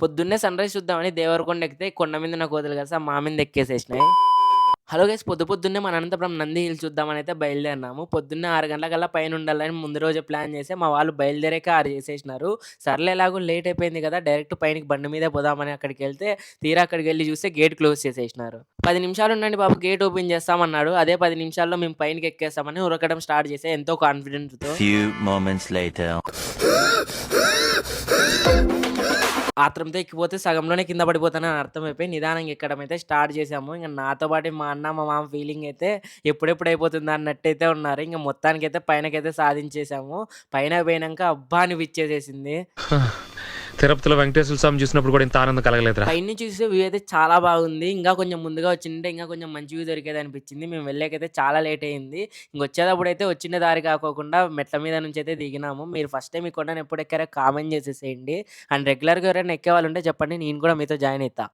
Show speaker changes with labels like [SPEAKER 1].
[SPEAKER 1] పొద్దున్నే సన్‌రైజ్ చూద్దామని దేవరకొండ ఎక్కితే కొండ మీద ఉన్న కోతులు కాస్త మా మీద ఎక్కేసేసినాయి. హలో గైస్ పొద్దున్నే మన అనంతపురం నంది హిల్స్ చూద్దామనైతే బయలుదేరినాము. పొద్దున్నే 6 గంటలకల్లా పైనుండాలని ముందు రోజే ప్లాన్ చేసి మా వాళ్ళు బయలుదేరాక 6 చేసేసినారు. సర్లే ఎలాగో లేట్ అయిపోయింది కదా! డైరెక్ట్ పైనకి బండి మీదే పోదామని అక్కడికెళ్తే తీరా అక్కడికెళ్లి చూస్తే గేట్ క్లోజ్ చేసేసినారు. 10 నిమిషాలు ఉండండి బాబు గేట్ ఓపెన్ చేస్తామన్నాడు. అదే 10 నిమిషాల్లో మేము పైనకి ఎక్కేసామని ఉరకడం స్టార్ట్ చేశా ఎంతో కాన్ఫిడెన్స్‌తో.
[SPEAKER 2] Few moments later.
[SPEAKER 1] ఆత్రంతో ఎక్కిపోతే సగంలోనే కింద పడిపోతానని అర్థమైపోయి నిదానంగా ఎక్కడం అయితే స్టార్ట్ చేశాము. ఇంక నాతో పాటు మా అన్న, మా మామ ఫీలింగ్ అయితే ఎప్పుడెప్పుడు అయిపోతుందా అన్నట్టయితే ఉన్నారు. ఇంక మొత్తానికైతే పైనకైతే సాధించేసాము. పైనకి పోయినంక అబ్బా! అనిపిచ్చేసేసింది.
[SPEAKER 3] తిరుపతిలో వెంకటేశ్వర స్వామి చూసినప్పుడు కూడా ఇంత ఆనందం కలగలేదురా.
[SPEAKER 1] పైనుంచి చూసే వ్యూ అయితే చాలా బాగుంది. ఇంకా కొంచెం ముందుగా వచ్చింటే ఇంకా కొంచెం మంచి వ్యూ దొరికేదనిపించింది. మేము వెళ్ళాకైతే చాలా లేట్ అయింది. ఇంకొచ్చేటప్పుడైతే వచ్చిన దారి కాకోకుండా మెట్ల మీద నుంచయితే దిగినాము. మీరు ఫస్ట్ టైమ్ ఈ కొండను ఎప్పుడు ఎక్కారో కామెంట్ చేసేసేయండి. అండ్ రెగ్యులర్‌గా ఎవరైనా ఎక్కేవాళ్ళుంటే చెప్పండి. నేను కూడా మీతో జాయిన్ అయితా.